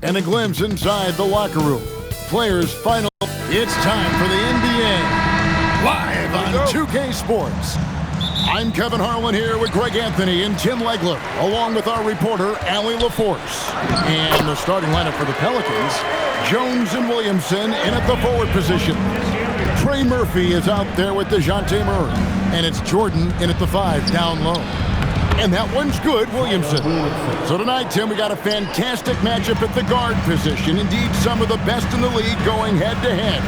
And a glimpse inside the locker room. Players' final. It's time for the NBA. Live on 2K Sports. I'm Kevin Harlan here with Greg Anthony and Tim Legler, along with our reporter, Allie LaForce. And the starting lineup for the Pelicans, Jones and Williamson in at the forward position. Trey Murphy is out there with DeJounte Murray. And it's Jordan in at the 5 down low. And that one's good, Williamson. So tonight, Tim, we got a fantastic matchup at the guard position. Indeed, some of the best in the league going head-to-head.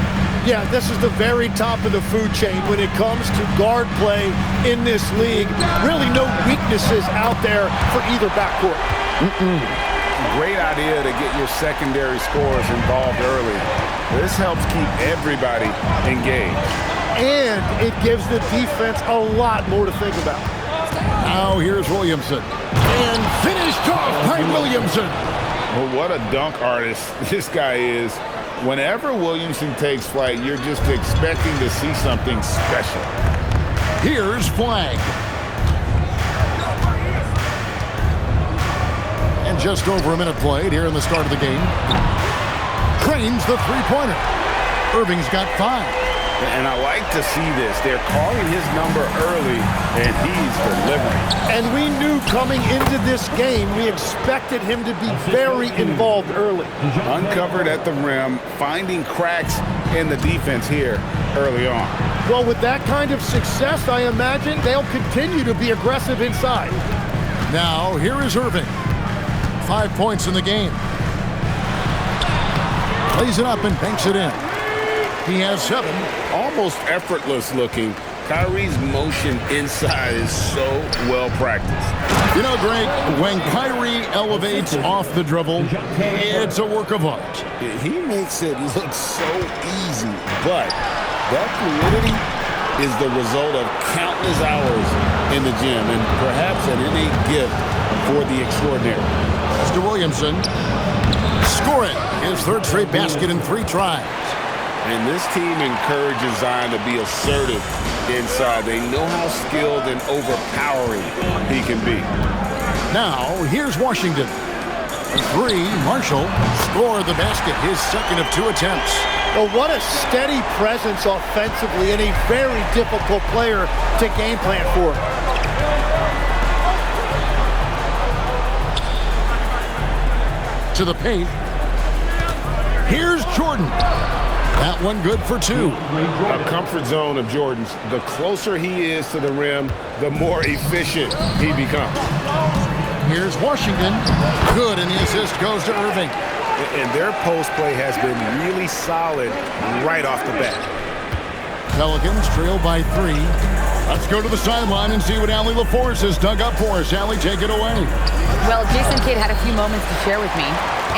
Yeah, this is the very top of the food chain when it comes to guard play in this league. Really no weaknesses out there for either backcourt. Great idea to get your secondary scorers involved early. This helps keep everybody engaged. And it gives the defense a lot more to think about. Now here's Williamson. And finished off by Williamson. Well, what a dunk artist this guy is. Whenever Williamson takes flight, you're just expecting to see something special. Here's Flag. And just over a minute played here in the start of the game. Trains the three-pointer. Irving's got 5. And I like to see this. They're calling his number early, and he's delivering. And we knew coming into this game, we expected him to be very involved early. Uncovered at the rim, finding cracks in the defense here early on. Well, with that kind of success, I imagine they'll continue to be aggressive inside. Now, here is Irving. 5 points in the game. Plays it up and banks it in. He has 7. Almost effortless looking. Kyrie's motion inside is so well practiced. You know, Greg, when Kyrie elevates off the dribble, it's a work of art. He makes it look so easy, but that fluidity is the result of countless hours in the gym and perhaps an innate gift for the extraordinary. Mr. Williamson scoring his 3rd straight basket in 3 tries. And this team encourages Zion to be assertive inside. They know how skilled and overpowering he can be. Now, here's Washington. A 3, Marshall scored the basket, his 2nd of 2 attempts. Well, what a steady presence offensively and a very difficult player to game plan for. To the paint. Here's Jordan. That one good for 2. A comfort zone of Jordan's. The closer he is to the rim, the more efficient he becomes. Here's Washington. Good, and the assist goes to Irving. And their post play has been really solid right off the bat. Pelicans trail by 3. Let's go to the sideline and see what Allie LaForce has dug up for us. Allie, take it away. Well, Jason Kidd had a few moments to share with me.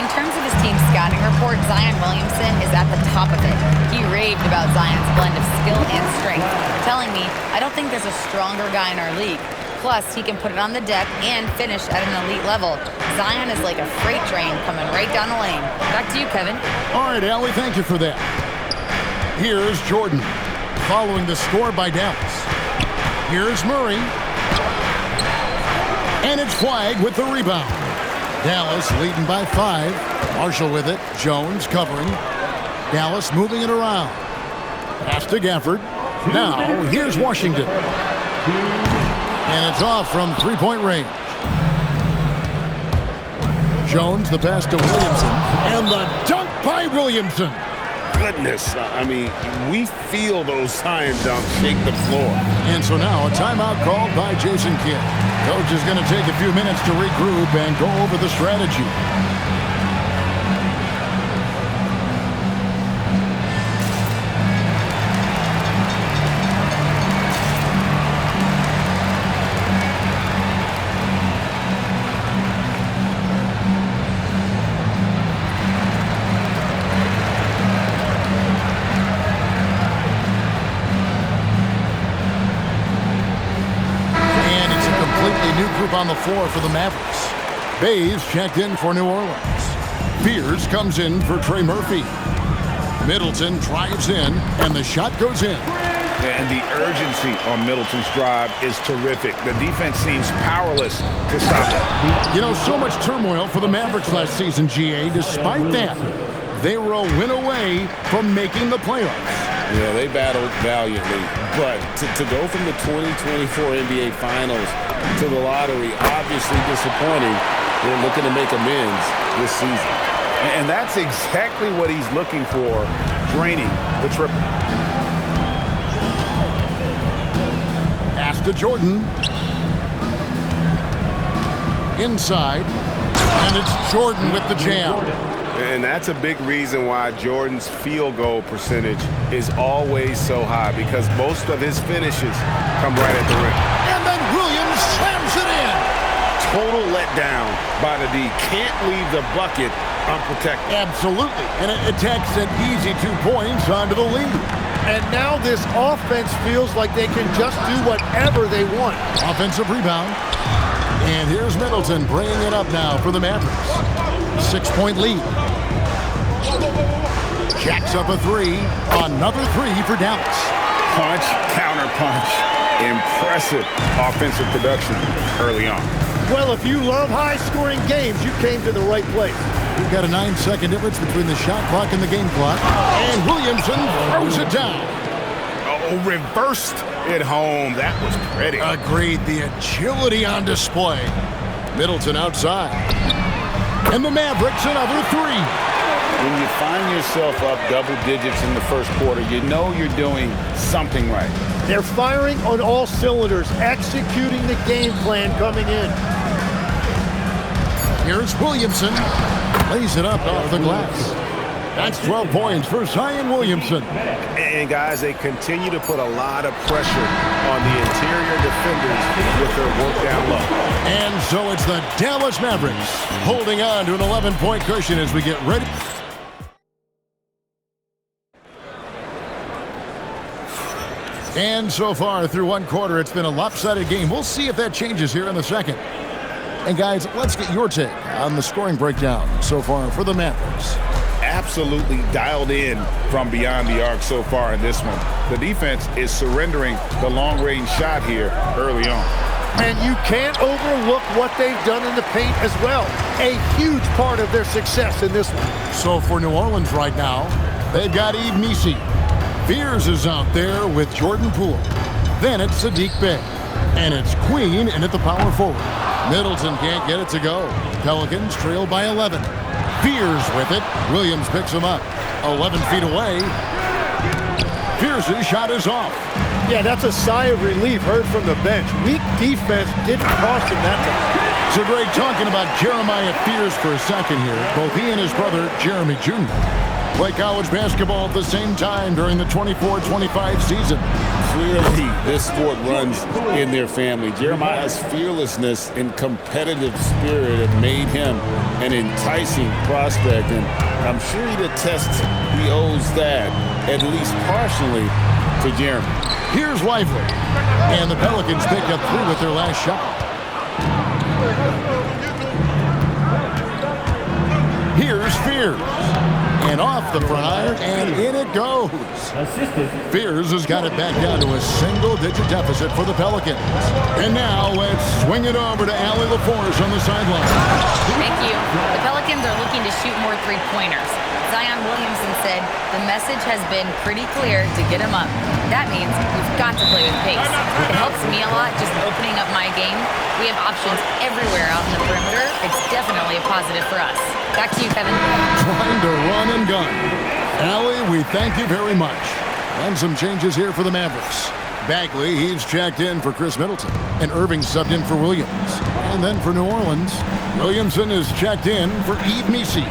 In terms of his team's scouting report, Zion Williamson is at the top of it. He raved about Zion's blend of skill and strength, telling me, I don't think there's a stronger guy in our league. Plus, he can put it on the deck and finish at an elite level. Zion is like a freight train coming right down the lane. Back to you, Kevin. All right, Allie, thank you for that. Here's Jordan, following the score by Dallas. Here's Murray. And it's Flag with the rebound. Dallas leading by 5. Marshall with it. Jones covering. Dallas moving it around. Pass to Gafford. Now, here's Washington. And it's off from 3-point range. Jones, the pass to Williamson. And the dunk by Williamson. Goodness, I mean, we feel those Zion dunks shake the floor. And so now a timeout called by Jason Kidd. Coach is going to take a few minutes to regroup and go over the strategy. On the floor for the Mavericks. Bays checked in for New Orleans. Beers comes in for Trey Murphy. Middleton drives in, and the shot goes in. And the urgency on Middleton's drive is terrific. The defense seems powerless to stop it. You know, so much turmoil for the Mavericks last season, GA. Despite that, they were a win away from making the playoffs. Yeah, they battled valiantly. But to go from the 2024 NBA Finals to the lottery, obviously disappointing. They're looking to make amends this season. And that's exactly what he's looking for, draining the triple. Pass to Jordan. Inside. And it's Jordan with the jam. And that's a big reason why Jordan's field goal percentage is always so high, because most of his finishes come right at the rim. And then Williams slams it in. Total letdown by the D. Can't leave the bucket unprotected. Absolutely. And it attacks an easy 2 points onto the lead. And now this offense feels like they can just do whatever they want. Offensive rebound. And here's Middleton bringing it up now for the Mavericks. 6-point lead. Jacks up a three. Another three for Dallas. Punch, counter punch. Impressive offensive production early on. Well, if you love high-scoring games, you came to the right place. We've got a 9-second difference between the shot clock and the game clock. And Williamson throws it down. Oh, reversed it home. That was pretty. Agreed. The agility on display. Middleton outside. And the Mavericks another three. When you find yourself up double digits in the first quarter, you know you're doing something right. They're firing on all cylinders, executing the game plan coming in. Here's Williamson. Lays it up off the glass. That's 12 points for Zion Williamson. And guys, they continue to put a lot of pressure on the interior defenders with their work down low. And so it's the Dallas Mavericks holding on to an 11-point cushion as we get ready. And so far through one quarter, it's been a lopsided game. We'll see if that changes here in the second. And guys, let's get your take on the scoring breakdown so far for the Mavericks. Absolutely dialed in from beyond the arc so far in this one. The defense is surrendering the long-range shot here early on. And you can't overlook what they've done in the paint as well. A huge part of their success in this one. So for New Orleans right now, they've got Yves Missi. Fears is out there with Jordan Poole. Then it's Saddiq Bey. And it's Queen in at the power forward. Middleton can't get it to go. Pelicans trail by 11. Fears with it. Williams picks him up. 11 feet away. Fears' shot is off. Yeah, that's a sigh of relief heard from the bench. Weak defense didn't cost him that time. So Greg, talking about Jeremiah Fears for a second here. Both he and his brother, Jeremy Jr., play college basketball at the same time during the 24-25 season. Clearly, this sport runs in their family. Jeremiah's fearlessness and competitive spirit have made him an enticing prospect, and I'm sure he'd attest he owes that, at least partially, to Jeremy. Here's Lively, and the Pelicans pick up three with their last shot. Here's Fears. And off the front iron, and in it goes. Fears has got it back down to a single-digit deficit for the Pelicans. And now let's swing it over to Allie LaForce on the sideline. Thank you. The Pelicans are looking to shoot more three-pointers. Zion Williamson said the message has been pretty clear to get him up. That means we've got to play with pace. It helps me a lot just opening up my game. We have options everywhere out in the perimeter. It's definitely a positive for us. Back to you, Kevin. Trying to run and gun. Allie, we thank you very much. And some changes here for the Mavericks. Bagley, he's checked in for Chris Middleton. And Irving subbed in for Williams. And then for New Orleans, Williamson is checked in for Yves Missi.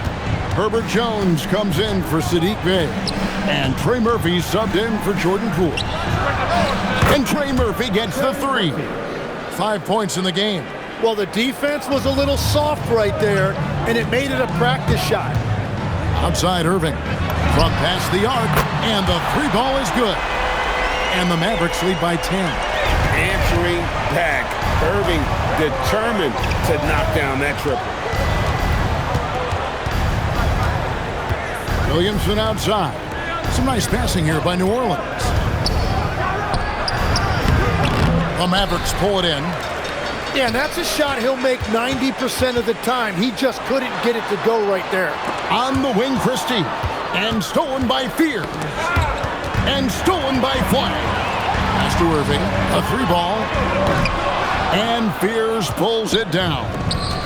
Herbert Jones comes in for Saddiq Bey. And Trey Murphy subbed in for Jordan Poole. And Trey Murphy gets the three. 5 points in the game. Well, the defense was a little soft right there, and it made it a practice shot. Outside Irving. From past the arc, and the three ball is good. And the Mavericks lead by 10. Answering back. Irving determined to knock down that triple. Williamson outside. Some nice passing here by New Orleans. The Mavericks pull it in. Yeah, and that's a shot he'll make 90% of the time. He just couldn't get it to go right there. On the wing, Christie. And stolen by Fear. And stolen by Flag. Pass to Irving. A 3-ball. And Fears pulls it down.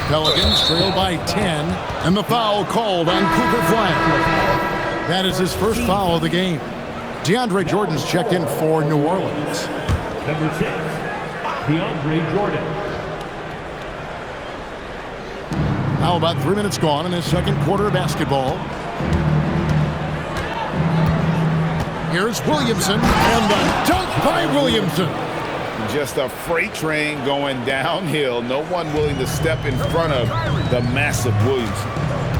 Pelicans trail by 10. And the foul called on Cooper Flag. That is his first foul of the game. DeAndre Jordan's checked in for New Orleans. Number 6, DeAndre Jordan. Now about 3 minutes gone in his second quarter of basketball. Here's Williamson, and the dunk by Williamson. Just a freight train going downhill. No one willing to step in front of the massive Williamson.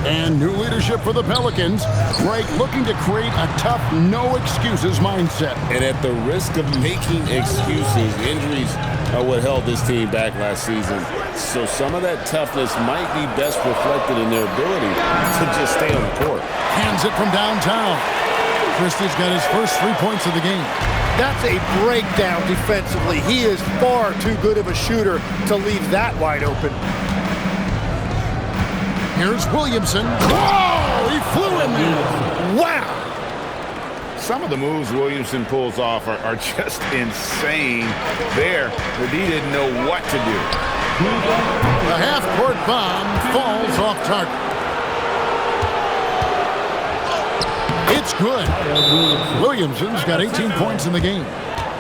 And new leadership for the Pelicans. Greg looking to create a tough, no-excuses mindset. And at the risk of making excuses, injuries are what held this team back last season. So some of that toughness might be best reflected in their ability to just stay on the court. Hands it from downtown. Christie's got his first 3 points of the game. That's a breakdown defensively. He is far too good of a shooter to leave that wide open. Here's Williamson. Whoa! He flew in there. Wow! Some of the moves Williamson pulls off are just insane. There, but he didn't know what to do. The half-court bomb falls off target. It's good. Williamson's got 18 points in the game.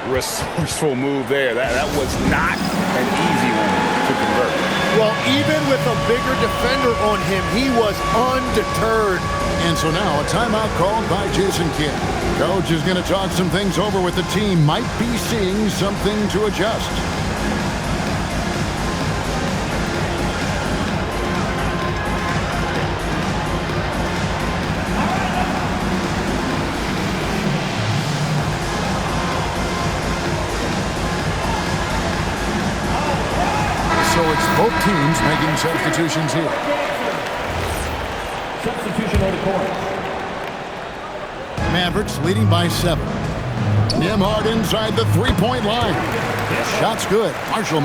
Resourceful move there. That was not an easy one to convert. Well, even with a bigger defender on him, he was undeterred. And so now a timeout called by Jason Kidd. Coach is going to talk some things over with the team. Might be seeing something to adjust. So it's both teams making substitutions here. Substitution on the court. Mavericks leading by 7. Nembhard inside the 3-point line. His shot's good. Marshall.